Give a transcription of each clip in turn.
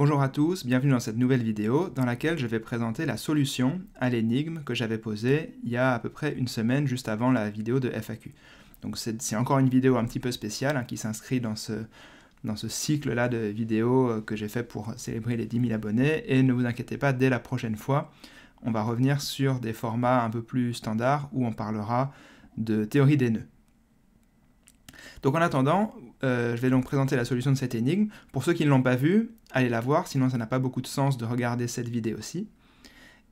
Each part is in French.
Bonjour à tous, bienvenue dans cette nouvelle vidéo dans laquelle je vais présenter la solution à l'énigme que j'avais posée il y a à peu près une semaine juste avant la vidéo de FAQ. Donc c'est encore une vidéo un petit peu spéciale qui s'inscrit dans ce cycle-là de vidéos que j'ai fait pour célébrer les 10 000 abonnés, et ne vous inquiétez pas, dès la prochaine fois, on va revenir sur des formats un peu plus standards où on parlera de théorie des nœuds. Donc en attendant, je vais donc présenter la solution de cette énigme. Pour ceux qui ne l'ont pas vue, allez la voir, sinon ça n'a pas beaucoup de sens de regarder cette vidéo-ci.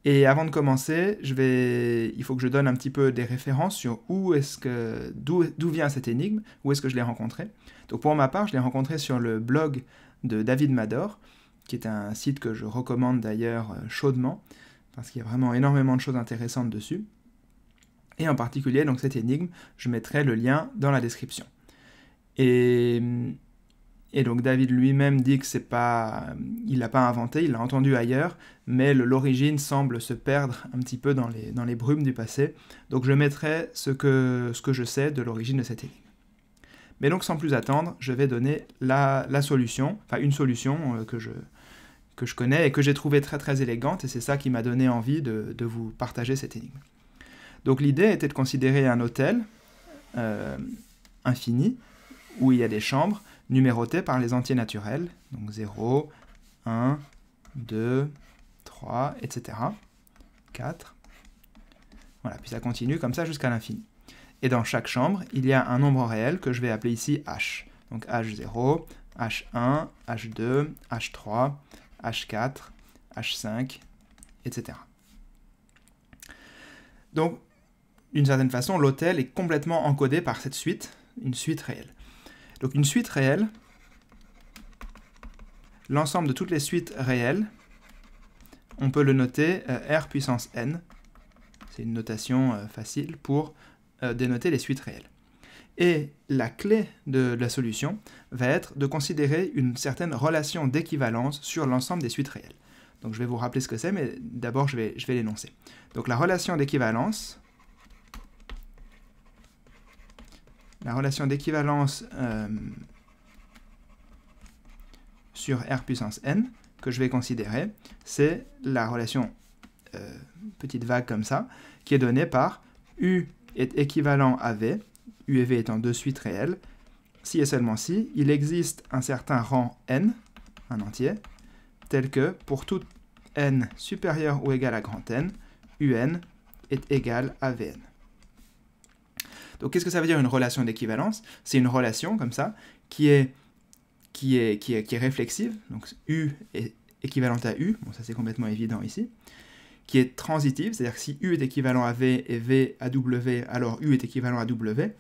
Et avant de commencer, il faut que je donne un petit peu des références sur d'où vient cette énigme, où est-ce que je l'ai rencontrée. Donc pour ma part, je l'ai rencontrée sur le blog de David Mador, qui est un site que je recommande d'ailleurs chaudement, parce qu'il y a vraiment énormément de choses intéressantes dessus. Et en particulier, donc cette énigme, je mettrai le lien dans la description. Et donc David lui-même dit que il l'a pas inventé, il l'a entendu ailleurs, mais l'origine semble se perdre un petit peu dans les brumes du passé. Donc je mettrai ce que je sais de l'origine de cette énigme. Mais donc sans plus attendre, je vais donner la solution, enfin une solution que je connais et que j'ai trouvée très très élégante, et c'est ça qui m'a donné envie de vous partager cette énigme. Donc l'idée était de considérer un hôtel infini, où il y a des chambres numérotées par les entiers naturels, donc 0, 1, 2, 3, etc. 4. Voilà, puis ça continue comme ça jusqu'à l'infini. Et dans chaque chambre, il y a un nombre réel que je vais appeler ici h. Donc h0, h1, h2, h3, h4, h5, etc. Donc, d'une certaine façon, l'hôtel est complètement encodé par cette suite, une suite réelle. Donc une suite réelle, l'ensemble de toutes les suites réelles, on peut le noter R puissance n. C'est une notation facile pour dénoter les suites réelles. Et la clé de la solution va être de considérer une certaine relation d'équivalence sur l'ensemble des suites réelles. Donc je vais vous rappeler ce que c'est, mais d'abord je vais l'énoncer. Donc la relation d'équivalence sur R puissance n, que je vais considérer, c'est la relation petite vague comme ça, qui est donnée par U est équivalent à V, U et V étant deux suites réelles, si et seulement si il existe un certain rang n, un entier, tel que pour tout n supérieur ou égal à grand N, UN est égal à Vn. Donc qu'est-ce que ça veut dire une relation d'équivalence? C'est une relation comme ça qui est réflexive, donc U est équivalent à U, bon ça c'est complètement évident ici, qui est transitive, c'est-à-dire que si U est équivalent à V et V à W, alors U est équivalent à W,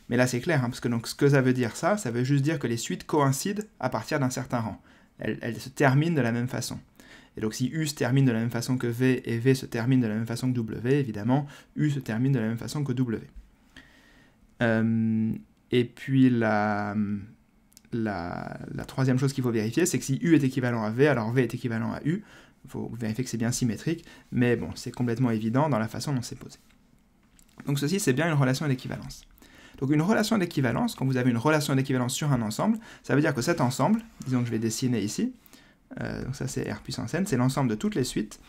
mais là c'est clair, parce que donc, ce que ça veut dire ça veut juste dire que les suites coïncident à partir d'un certain rang, elles se terminent de la même façon. Et donc si U se termine de la même façon que V et V se termine de la même façon que W, évidemment, U se termine de la même façon que W. Et puis la troisième chose qu'il faut vérifier, c'est que si U est équivalent à V, alors V est équivalent à U. Il faut vérifier que c'est bien symétrique, mais bon, c'est complètement évident dans la façon dont c'est posé. Donc ceci, c'est bien une relation d'équivalence. Donc une relation d'équivalence, quand vous avez une relation d'équivalence sur un ensemble, ça veut dire que cet ensemble, disons que je vais dessiner ici, donc ça c'est R puissance n, c'est l'ensemble de toutes les suites,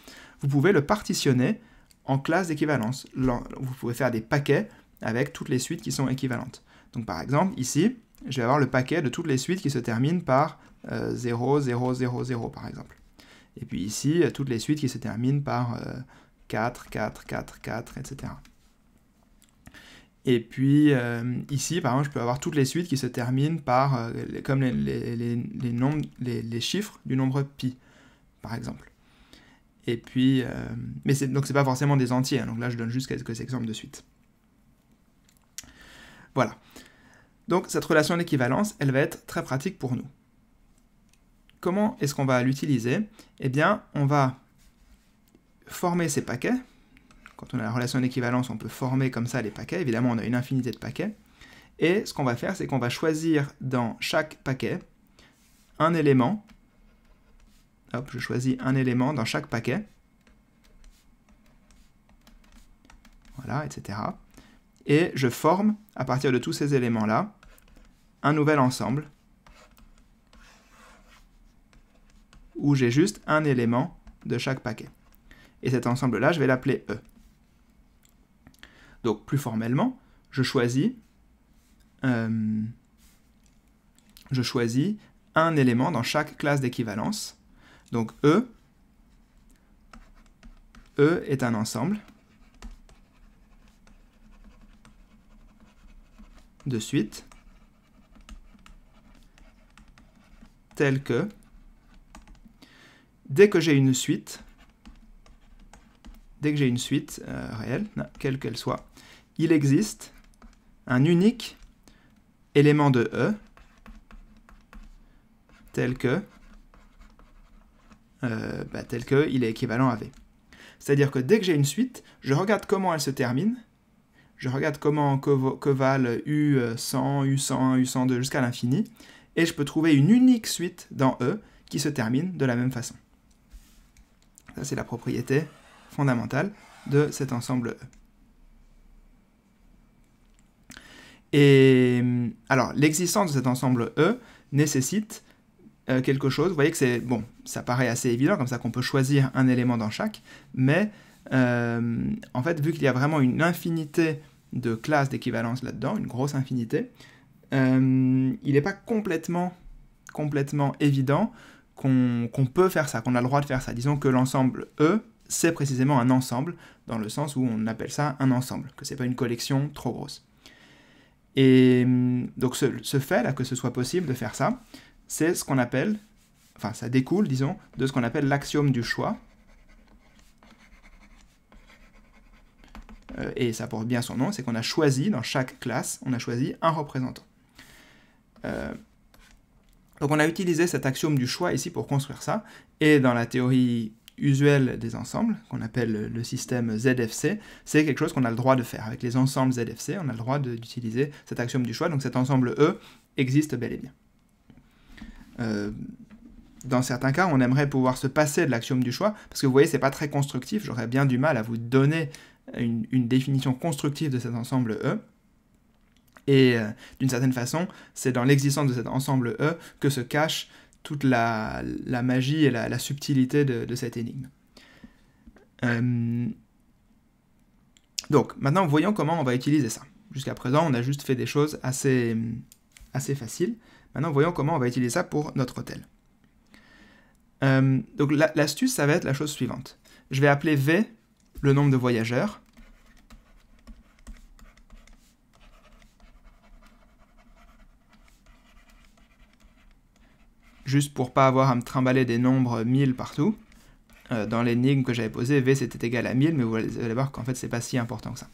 vous pouvez le partitionner en classes d'équivalence. Vous pouvez faire des paquets avec toutes les suites qui sont équivalentes. Donc par exemple, ici, je vais avoir le paquet de toutes les suites qui se terminent par 0, 0, 0, 0, par exemple. Et puis ici, toutes les suites qui se terminent par 4, 4, 4, 4, etc. Et puis ici, par exemple, je peux avoir toutes les suites qui se terminent par, comme les chiffres du nombre pi, par exemple. Et puis, donc c'est pas forcément des entiers, donc là je donne juste quelques exemples de suites. Voilà. Donc cette relation d'équivalence, elle va être très pratique pour nous. Comment est-ce qu'on va l'utiliser? Eh bien, on va former ces paquets. Quand on a la relation d'équivalence, on peut former comme ça les paquets. Évidemment, on a une infinité de paquets. Et ce qu'on va faire, c'est qu'on va choisir dans chaque paquet un élément. Hop, je choisis un élément dans chaque paquet. Voilà, etc. Et je forme, à partir de tous ces éléments-là, un nouvel ensemble où j'ai juste un élément de chaque paquet. Et cet ensemble-là, je vais l'appeler E. Donc, plus formellement, je choisis un élément dans chaque classe d'équivalence. Donc, E est un ensemble de suites tel que, dès que j'ai une suite réelle, quelle qu'elle soit, il existe un unique élément de E tel que il est équivalent à V. C'est-à-dire que dès que j'ai une suite, je regarde comment elle se termine, je regarde que valent U100, U101, U102 jusqu'à l'infini, et je peux trouver une unique suite dans E qui se termine de la même façon. Ça, c'est la propriété fondamentale de cet ensemble E. Et alors, l'existence de cet ensemble E nécessite quelque chose. Vous voyez que c'est, bon, ça paraît assez évident, comme ça qu'on peut choisir un élément dans chaque, mais en fait, vu qu'il y a vraiment une infinité de classes d'équivalence là-dedans, une grosse infinité, il n'est pas complètement évident qu'on peut faire ça, qu'on a le droit de faire ça. Disons que l'ensemble E, c'est précisément un ensemble, dans le sens où on appelle ça un ensemble, que ce n'est pas une collection trop grosse. Et donc ce fait là, que ce soit possible de faire ça, c'est ce qu'on appelle, enfin ça découle, disons, de ce qu'on appelle l'axiome du choix. Et ça porte bien son nom, c'est qu'on a choisi, dans chaque classe, on a choisi un représentant. Donc on a utilisé cet axiome du choix ici pour construire ça, et dans la théorie usuelle des ensembles, qu'on appelle le système ZFC, c'est quelque chose qu'on a le droit de faire. Avec les ensembles ZFC, on a le droit d'utiliser cet axiome du choix, donc cet ensemble E existe bel et bien. Dans certains cas, on aimerait pouvoir se passer de l'axiome du choix, parce que vous voyez, c'est pas très constructif, j'aurais bien du mal à vous donner une définition constructive de cet ensemble E, et d'une certaine façon, c'est dans l'existence de cet ensemble E que se cache toute la magie et la subtilité de cette énigme. Donc, maintenant, voyons comment on va utiliser ça. Jusqu'à présent, on a juste fait des choses assez faciles. Maintenant, voyons comment on va utiliser ça pour notre hôtel. Donc, l'astuce, ça va être la chose suivante. Je vais appeler V le nombre de voyageurs. Juste pour pas avoir à me trimballer des nombres 1000 partout. Dans l'énigme que j'avais posée, V c'était égal à 1000, mais vous allez voir qu'en fait c'est pas si important que ça.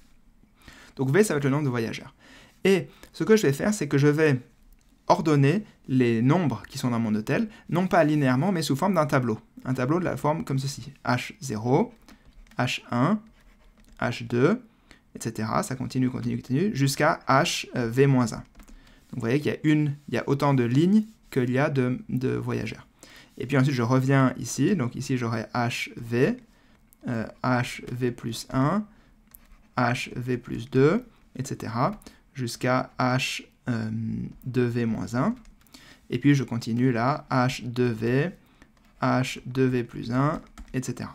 Donc V ça va être le nombre de voyageurs. Et ce que je vais faire, c'est que je vais ordonner les nombres qui sont dans mon hôtel, non pas linéairement, mais sous forme d'un tableau. Un tableau de la forme comme ceci. H0, H1, H2, etc. Ça continue, jusqu'à HV-1. Donc vous voyez qu'il y a autant de lignes qu'il y a de voyageurs. Et puis ensuite, je reviens ici. Donc ici, j'aurai HV, HV plus 1, HV plus 2, etc. jusqu'à H2V moins 1. Et puis, je continue là, H2V, H2V plus 1, etc.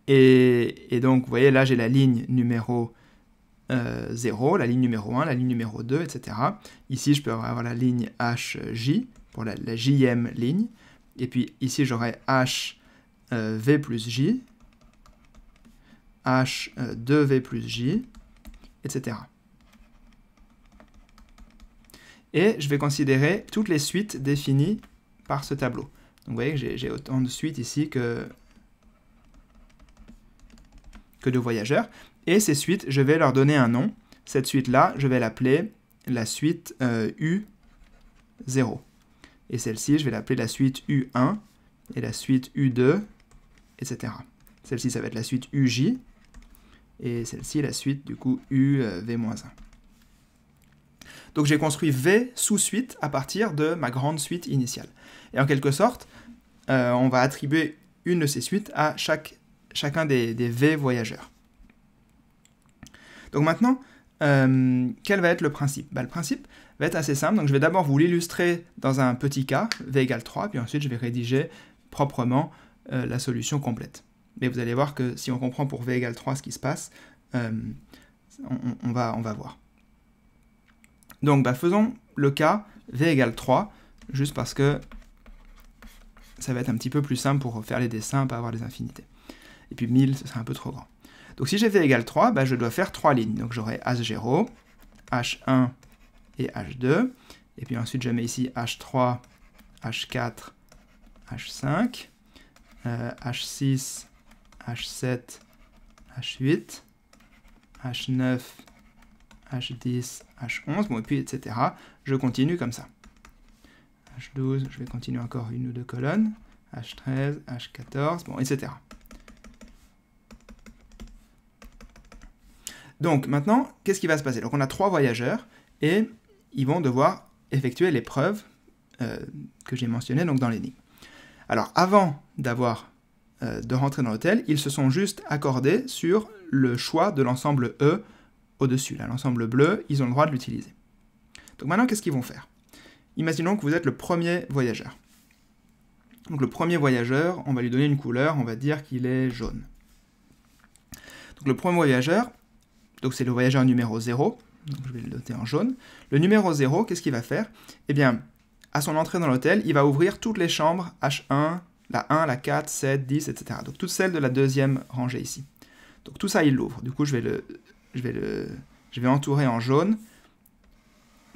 Et donc, vous voyez, là, j'ai la ligne numéro 0, la ligne numéro 1, la ligne numéro 2, etc. Ici, je peux avoir la ligne HJ, pour la jème ligne. Et puis ici, j'aurai HV plus J, H2V plus J, etc. Et je vais considérer toutes les suites définies par ce tableau. Donc vous voyez que j'ai autant de suites ici que de voyageurs. Et ces suites, je vais leur donner un nom. Cette suite-là, je vais l'appeler la suite U0. Et celle-ci, je vais l'appeler la suite U1, et la suite U2, etc. Celle-ci, ça va être la suite UJ, et celle-ci, la suite, du coup, UV-1. Donc j'ai construit V sous-suite à partir de ma grande suite initiale. Et en quelque sorte, on va attribuer une de ces suites à chacun des V voyageurs. Donc maintenant, quel va être le principe ? Le principe, va être assez simple. Donc je vais d'abord vous l'illustrer dans un petit cas, v égale 3, puis ensuite je vais rédiger proprement la solution complète. Mais vous allez voir que si on comprend pour v égale 3 ce qui se passe, on va voir. Donc faisons le cas v égale 3, juste parce que ça va être un petit peu plus simple pour faire les dessins, pas avoir les infinités. Et puis 1000, ce serait un peu trop grand. Donc si j'ai v égale 3, je dois faire 3 lignes. Donc j'aurai H0, H1 et H2. Et puis ensuite je mets ici H3, H4, H5, H6, H7, H8, H9, H10, H11, bon, et puis etc. Je continue comme ça. H12, je vais continuer encore une ou deux colonnes. H13, H14, bon, etc. Donc maintenant, qu'est-ce qui va se passer? Donc on a 3 voyageurs, et ils vont devoir effectuer l'épreuve que j'ai mentionnée donc dans l'énigme. Alors avant de rentrer dans l'hôtel, ils se sont juste accordés sur le choix de l'ensemble E au-dessus. L'ensemble bleu, ils ont le droit de l'utiliser. Donc maintenant, qu'est-ce qu'ils vont faire? Imaginons que vous êtes le premier voyageur. Donc le premier voyageur, on va lui donner une couleur, on va dire qu'il est jaune. Donc le premier voyageur, c'est le voyageur numéro 0, donc je vais le noter en jaune. Le numéro 0, qu'est-ce qu'il va faire? Eh bien, à son entrée dans l'hôtel, il va ouvrir toutes les chambres H1, la 1, la 4, 7, 10, etc. Donc toutes celles de la deuxième rangée ici. Donc tout ça, il l'ouvre. Du coup, je vais entourer en jaune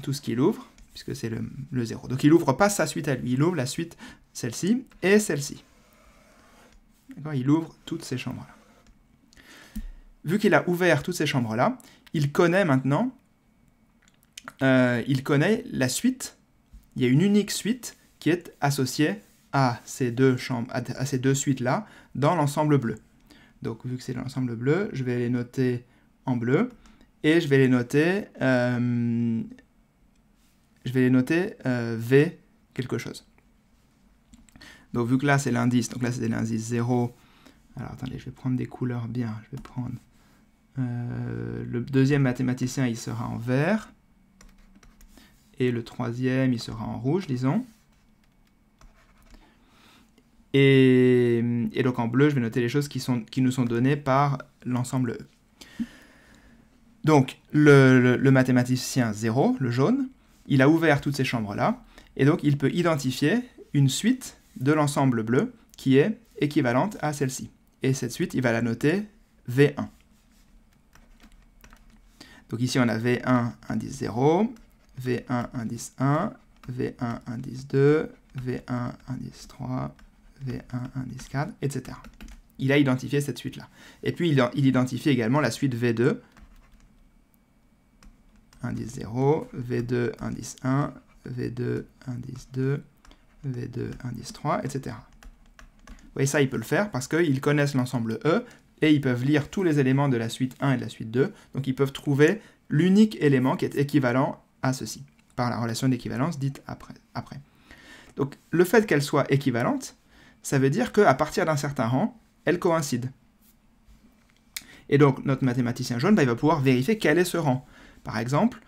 tout ce qu'il ouvre, puisque c'est le 0. Donc il n'ouvre pas sa suite à lui, il ouvre la suite, celle-ci et celle-ci. Il ouvre toutes ces chambres-là. Vu qu'il a ouvert toutes ces chambres-là, il connaît maintenant, la suite. Il y a une unique suite qui est associée à ces deux suites-là dans l'ensemble bleu. Donc vu que c'est l'ensemble bleu, je vais les noter en bleu et je vais les noter V quelque chose. Donc vu que là c'est l'indice, donc là c'est l'indice 0. Alors attendez, je vais prendre des couleurs bien. Je vais prendre le deuxième mathématicien, il sera en vert. Et le troisième, il sera en rouge, disons. Et donc en bleu, je vais noter les choses qui nous sont données par l'ensemble E. Donc le mathématicien 0, le jaune, il a ouvert toutes ces chambres-là, et donc il peut identifier une suite de l'ensemble bleu qui est équivalente à celle-ci. Et cette suite, il va la noter V1. Donc ici, on a V1, indice 0, V1, indice 1, V1, indice 2, V1, indice 3, V1, indice 4, etc. Il a identifié cette suite-là. Et puis, il identifie également la suite V2, indice 0, V2, indice 1, V2, indice 2, V2, indice 3, etc. Vous voyez, ça, il peut le faire parce qu'ils connaissent l'ensemble E et ils peuvent lire tous les éléments de la suite 1 et de la suite 2. Donc, ils peuvent trouver l'unique élément qui est équivalent à ceci, par la relation d'équivalence dite après. Donc, le fait qu'elle soit équivalente, ça veut dire qu'à partir d'un certain rang, elle coïncide. Et donc, notre mathématicien jaune, il va pouvoir vérifier quel est ce rang. Par exemple,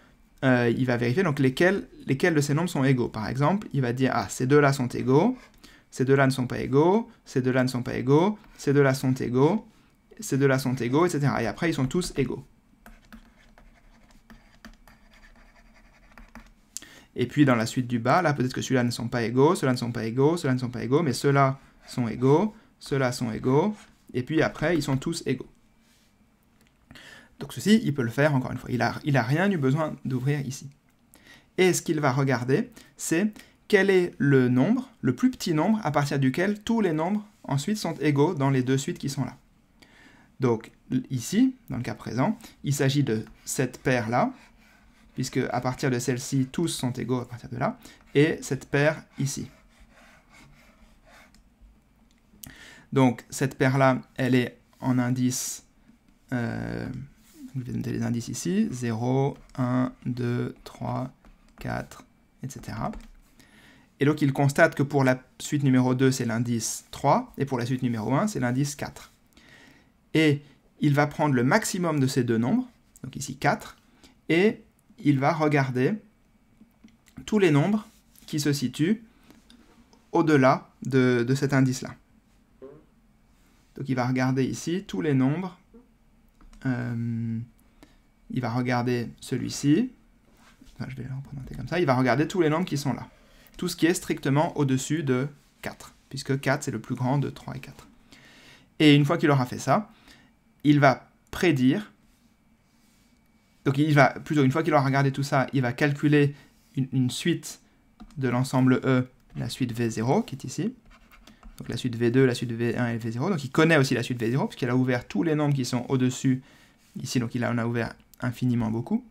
il va vérifier donc, lesquels de ces nombres sont égaux. Par exemple, il va dire, ces deux-là sont égaux, ces deux-là ne sont pas égaux, ces deux-là ne sont pas égaux, ces deux-là sont égaux, ces deux-là sont égaux, etc. Et après, ils sont tous égaux. Et puis, dans la suite du bas, là, peut-être que ceux-là ne sont pas égaux, ceux-là ne sont pas égaux, ceux-là ne sont pas égaux, mais ceux-là sont égaux, ceux-là sont égaux, et puis après, ils sont tous égaux. Donc ceci, il peut le faire encore une fois. Il a rien eu besoin d'ouvrir ici. Et ce qu'il va regarder, c'est quel est le nombre, le plus petit nombre, à partir duquel tous les nombres ensuite sont égaux dans les deux suites qui sont là. Donc ici, dans le cas présent, il s'agit de cette paire-là, puisque à partir de celle-ci, tous sont égaux à partir de là, et cette paire ici. Donc cette paire-là, elle est en indice, je vais noter les indices ici, 0, 1, 2, 3, 4, etc. Et donc il constate que pour la suite numéro 2, c'est l'indice 3, et pour la suite numéro 1, c'est l'indice 4. Et il va prendre le maximum de ces deux nombres, donc ici 4, et il va regarder tous les nombres qui se situent au-delà de cet indice-là. Donc il va regarder ici tous les nombres. Il va regarder celui-ci. Enfin, je vais le représenter comme ça. Il va regarder tous les nombres qui sont là. Tout ce qui est strictement au-dessus de 4, puisque 4 c'est le plus grand de 3 et 4. Et une fois qu'il aura fait ça, il va prédire. Donc une fois qu'il aura regardé tout ça, il va calculer une suite de l'ensemble E, la suite V0 qui est ici. Donc la suite V2, la suite V1 et V0. Donc il connaît aussi la suite V0, puisqu'il a ouvert tous les nombres qui sont au-dessus ici. Donc il en a ouvert infiniment beaucoup,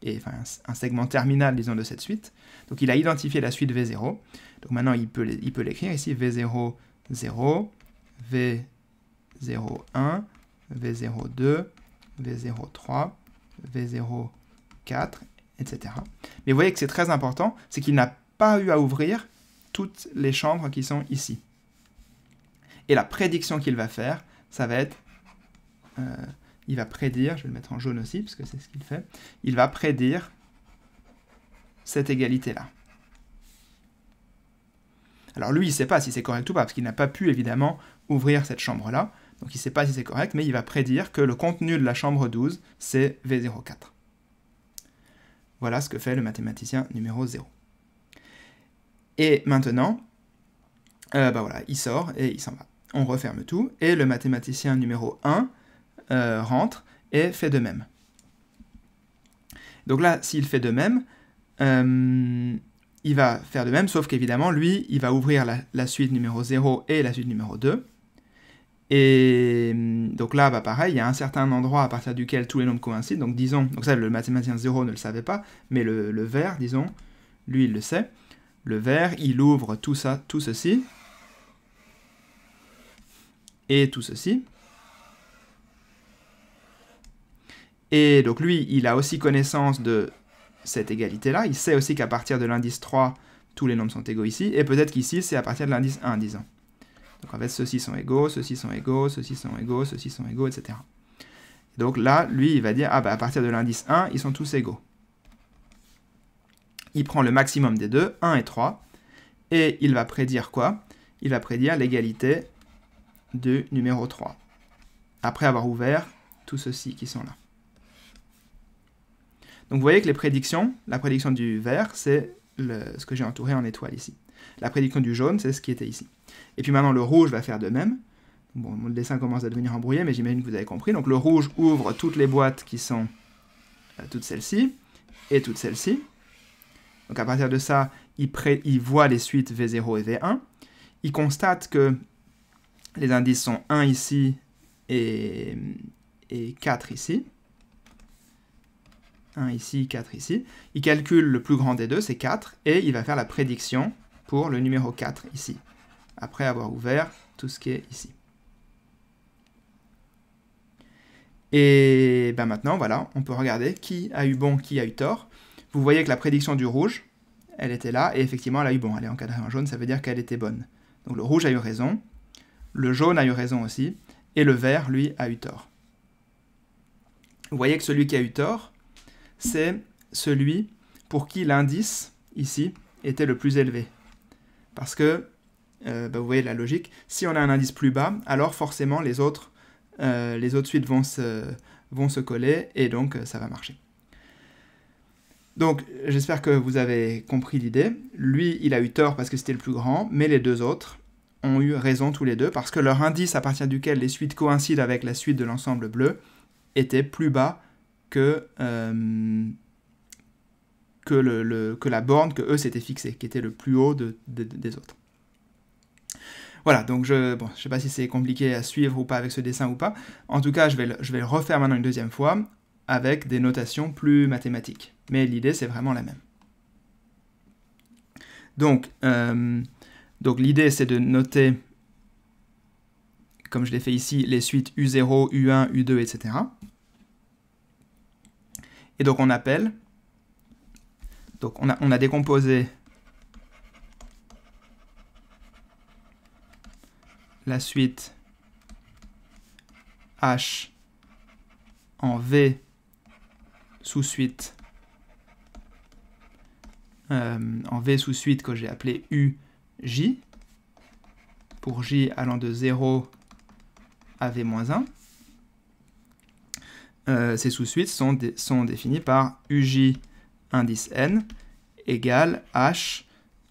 et enfin un segment terminal, disons, de cette suite. Donc il a identifié la suite V0. Donc maintenant il peut l'écrire ici, V0, 0, V0, 1, V0, 2, V0, 3, V0, 4, etc. Mais vous voyez que c'est très important, c'est qu'il n'a pas eu à ouvrir toutes les chambres qui sont ici. Et la prédiction qu'il va faire, ça va être... il va prédire, je vais le mettre en jaune aussi, parce que c'est ce qu'il fait, il va prédire cette égalité-là. Alors lui, il ne sait pas si c'est correct ou pas, parce qu'il n'a pas pu, évidemment, ouvrir cette chambre-là, donc il ne sait pas si c'est correct, mais il va prédire que le contenu de la chambre 12, c'est V04. Voilà ce que fait le mathématicien numéro 0. Et maintenant, voilà, il sort et il s'en va. On referme tout, et le mathématicien numéro 1 rentre et fait de même. Donc là, s'il fait de même, il va faire de même, sauf qu'évidemment, lui, il va ouvrir la suite numéro 0 et la suite numéro 2. Et donc là, bah pareil, il y a un certain endroit à partir duquel tous les nombres coïncident. Donc disons, donc ça, le mathématicien 0 ne le savait pas, mais le vert, disons, lui, il le sait. Le vert, il ouvre tout ça, tout ceci, et tout ceci. Et donc lui, il a aussi connaissance de cette égalité-là. Il sait aussi qu'à partir de l'indice 3, tous les nombres sont égaux ici. Et peut-être qu'ici, c'est à partir de l'indice 1, disons. Donc en fait, ceux-ci sont égaux, ceux-ci sont égaux, ceux-ci sont égaux, ceux-ci sont égaux, etc. Donc là, lui, il va dire, ah bah à partir de l'indice 1, ils sont tous égaux. Il prend le maximum des deux, 1 et 3, et il va prédire quoi? Il va prédire l'égalité du numéro 3, après avoir ouvert tous ceux-ci qui sont là. Donc vous voyez que les prédictions, la prédiction du vert, c'est ce que j'ai entouré en étoile ici. La prédiction du jaune, c'est ce qui était ici. Et puis maintenant, le rouge va faire de même. Bon, mon dessin commence à devenir embrouillé, mais j'imagine que vous avez compris. Donc le rouge ouvre toutes les boîtes qui sont toutes celles-ci, et toutes celles-ci. Donc à partir de ça, il voit les suites V0 et V1. Il constate que les indices sont 1 ici et 4 ici. 1 ici, 4 ici. Il calcule le plus grand des deux, c'est 4, et il va faire la prédiction pour le numéro 4 ici, après avoir ouvert tout ce qui est ici. Et ben maintenant, voilà, on peut regarder qui a eu bon, qui a eu tort. Vous voyez que la prédiction du rouge, elle était là, et effectivement, elle a eu bon. Elle est encadrée en jaune, ça veut dire qu'elle était bonne. Donc le rouge a eu raison, le jaune a eu raison aussi, et le vert, lui, a eu tort. Vous voyez que celui qui a eu tort, c'est celui pour qui l'indice, ici, était le plus élevé. Parce que, vous voyez la logique, si on a un indice plus bas, alors forcément les autres suites vont se coller, et donc ça va marcher. Donc, j'espère que vous avez compris l'idée. Lui, il a eu tort parce que c'était le plus grand, mais les deux autres ont eu raison tous les deux, parce que leur indice à partir duquel les suites coïncident avec la suite de l'ensemble bleu était plus bas que la borne que eux s'étaient fixée, qui était le plus haut des autres. Voilà, donc je ne sais pas si c'est compliqué à suivre ou pas avec ce dessin ou pas. En tout cas, je vais le refaire maintenant une deuxième fois avec des notations plus mathématiques. Mais l'idée, c'est vraiment la même. Donc l'idée, c'est de noter, comme je l'ai fait ici, les suites U0, U1, U2, etc. Et donc on appelle, donc on a décomposé la suite H en V sous-suite en V sous suite que j'ai appelé UJ, pour J allant de 0 à V-1. Ces sous-suites sont définies par UJ indice N égale H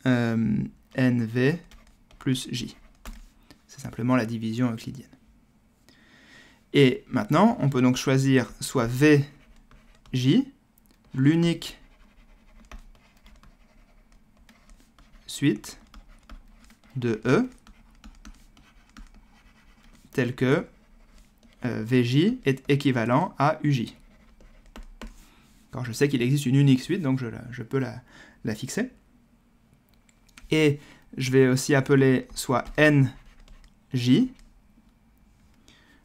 NV plus J. C'est simplement la division euclidienne. Et maintenant, on peut donc choisir soit VJ, l'unique suite de E, tel que VJ est équivalent à UJ. Alors, je sais qu'il existe une unique suite, donc je peux la fixer. Et je vais aussi appeler soit NJ,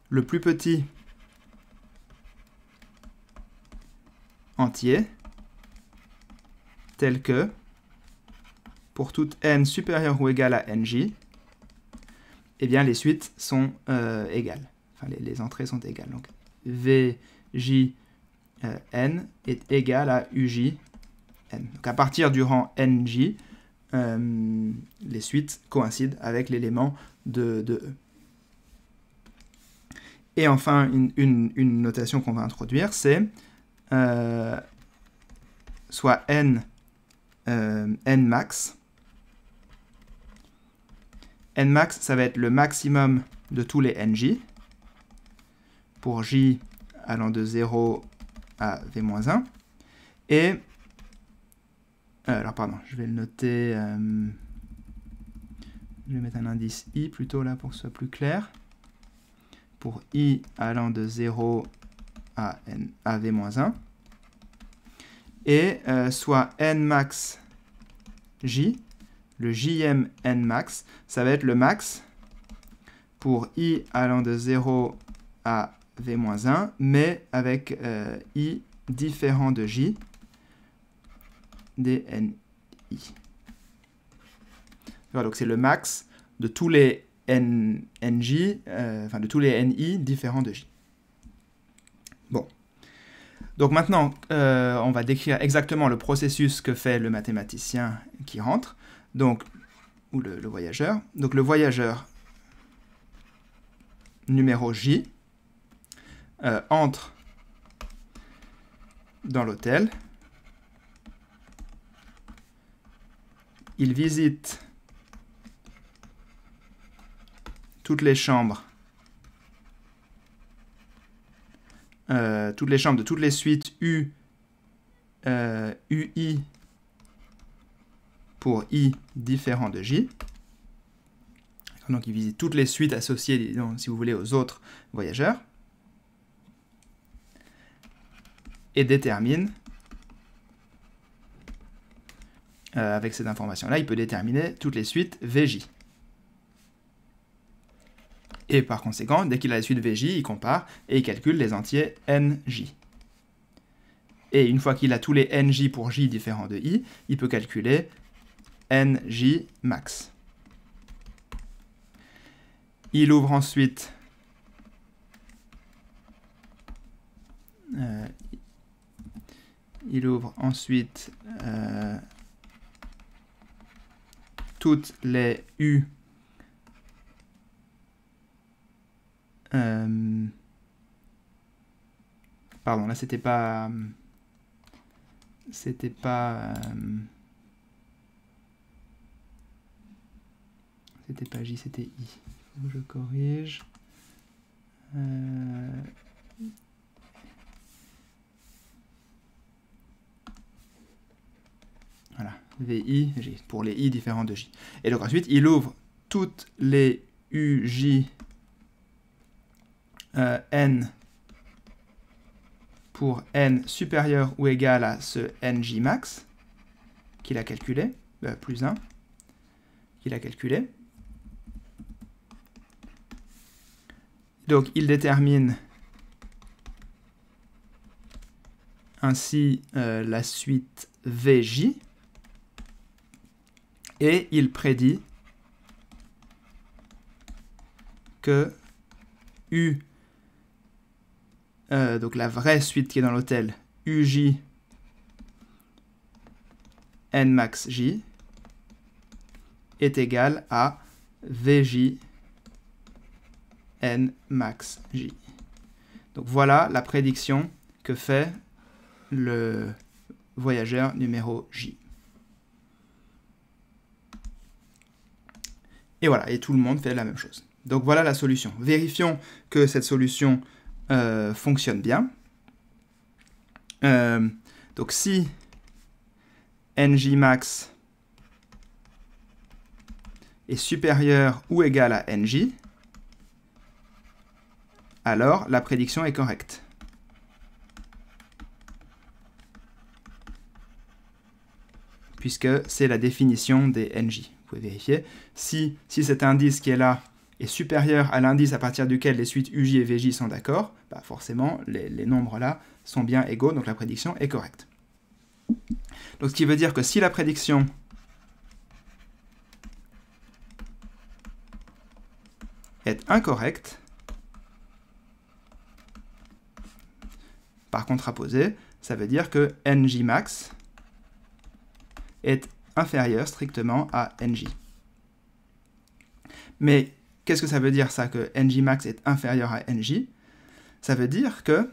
le plus petit entier, tel que, pour toute n supérieure ou égale à NJ, eh bien les suites sont égales. Enfin, les entrées sont égales. Donc, VJ n est égal à UJ n. Donc, à partir du rang NJ, les suites coïncident avec l'élément de E. Et enfin, une notation qu'on va introduire, c'est soit n max. N max, ça va être le maximum de tous les NJ, pour J allant de 0 à V-1. Et, alors pardon, je vais le noter, je vais mettre un indice I plutôt là pour que ce soit plus clair. Pour I allant de 0 à V-1. Et soit N max J, le JM N max, ça va être le max pour I allant de 0 à V-1, mais avec I différent de J, dNI. Voilà, donc c'est le max de tous les NJ, enfin de tous les NI différents de J. Bon. Donc maintenant, on va décrire exactement le processus que fait le mathématicien qui rentre, donc, ou le voyageur. Donc le voyageur numéro J entre dans l'hôtel. Il visite toutes les chambres de toutes les suites UI pour I différent de J. Donc il visite toutes les suites associées, disons, si vous voulez, aux autres voyageurs. Et détermine, avec cette information-là, il peut déterminer toutes les suites VJ. Et par conséquent, dès qu'il a la suite VJ, il compare et il calcule les entiers NJ. Et une fois qu'il a tous les NJ pour J différents de I, il peut calculer NJ max. Il ouvre ensuite toutes les U pardon, là c'était pas J, c'était I. Je corrige. Voilà, VI, J, pour les I différents de J. Et donc ensuite, il ouvre toutes les UJ N pour N supérieur ou égal à ce NJ max, qu'il a calculé, plus 1, qu'il a calculé. Donc il détermine ainsi la suite VJ, et il prédit que U, donc la vraie suite qui est dans l'hôtel, UJ Nmax J est égal à Vj Nmax J. Donc voilà la prédiction que fait le voyageur numéro J. Et voilà, et tout le monde fait la même chose. Donc voilà la solution. Vérifions que cette solution fonctionne bien. Donc si Njmax est supérieur ou égal à Nj, alors la prédiction est correcte. Puisque c'est la définition des Nj. Vous pouvez vérifier. Si cet indice qui est là est supérieur à l'indice à partir duquel les suites Uj et Vj sont d'accord, bah forcément, les nombres là sont bien égaux, donc la prédiction est correcte. Donc ce qui veut dire que si la prédiction est incorrecte, par contraposé, ça veut dire que Njmax est inférieur strictement à Nj. Mais qu'est-ce que ça veut dire ça, que Njmax est inférieur à Nj? Ça veut dire que,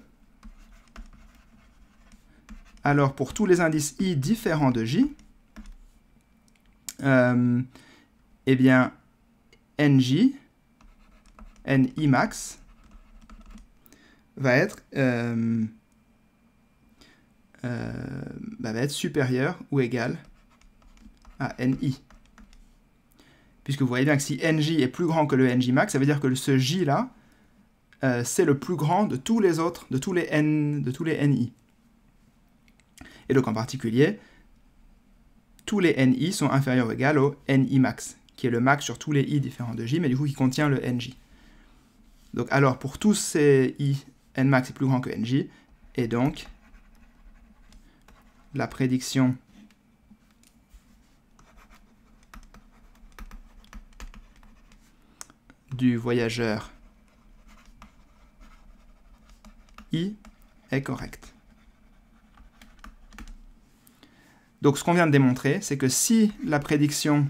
alors pour tous les indices I différents de J, eh bien Nj, Nimax, va être supérieur ou égal à Ni. Puisque vous voyez bien que si Nj est plus grand que le Njmax, ça veut dire que ce J là, c'est le plus grand de tous les autres, de tous les Ni. Et donc en particulier, tous les Ni sont inférieurs ou égaux au Nimax, qui est le max sur tous les I différents de J, mais du coup qui contient le Nj. Donc alors pour tous ces I, Nmax est plus grand que Nj, et donc la prédiction du voyageur I est correcte. Donc ce qu'on vient de démontrer, c'est que si la prédiction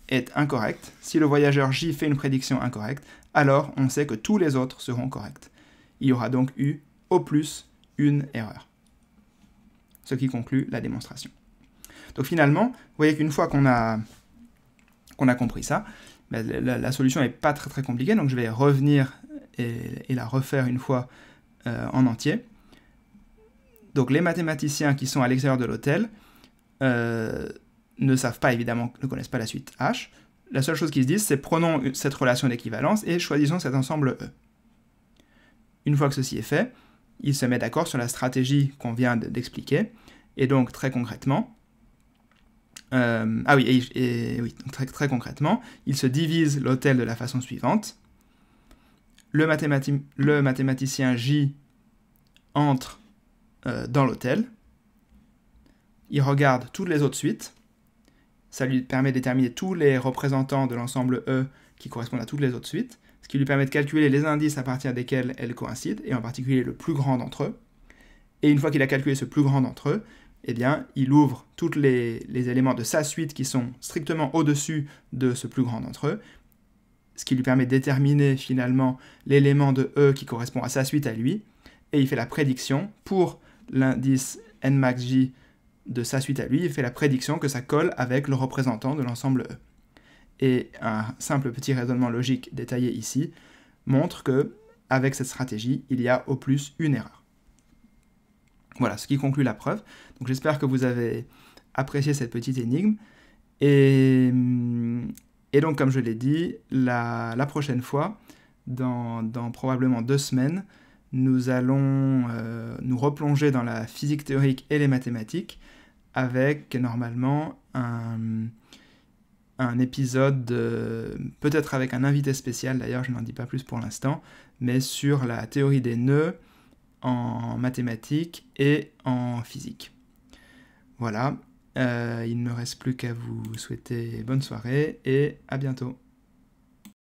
est incorrecte, si le voyageur J fait une prédiction incorrecte, alors on sait que tous les autres seront corrects. Il y aura donc eu au plus une erreur. Ce qui conclut la démonstration. Donc finalement, vous voyez qu'une fois qu'on a compris ça, ben, la solution n'est pas très compliquée, donc je vais revenir et la refaire une fois en entier. Donc les mathématiciens qui sont à l'extérieur de l'hôtel ne savent pas, évidemment, ne connaissent pas la suite H. La seule chose qu'ils se disent, c'est prenons cette relation d'équivalence et choisissons cet ensemble E. Une fois que ceci est fait, ils se mettent d'accord sur la stratégie qu'on vient d'expliquer, et donc très concrètement, très concrètement, ils se divisent l'hôtel de la façon suivante. Le mathématicien J entre dans l'hôtel, il regarde toutes les autres suites, ça lui permet de déterminer tous les représentants de l'ensemble E qui correspondent à toutes les autres suites, ce qui lui permet de calculer les indices à partir desquels elles coïncident, et en particulier le plus grand d'entre eux. Et une fois qu'il a calculé ce plus grand d'entre eux, eh bien, il ouvre tous les éléments de sa suite qui sont strictement au-dessus de ce plus grand d'entre eux, ce qui lui permet de déterminer finalement l'élément de E qui correspond à sa suite à lui, et il fait la prédiction pour l'indice Nmax J de sa suite à lui, il fait la prédiction que ça colle avec le représentant de l'ensemble E. Et un simple petit raisonnement logique détaillé ici montre que, avec cette stratégie, il y a au plus une erreur. Voilà, ce qui conclut la preuve. Donc j'espère que vous avez apprécié cette petite énigme. Et donc, comme je l'ai dit, la prochaine fois, dans probablement 2 semaines, nous allons nous replonger dans la physique théorique et les mathématiques avec normalement un épisode, peut-être avec un invité spécial d'ailleurs, je n'en dis pas plus pour l'instant, mais sur la théorie des nœuds en mathématiques et en physique. Voilà, il ne me reste plus qu'à vous souhaiter bonne soirée et à bientôt.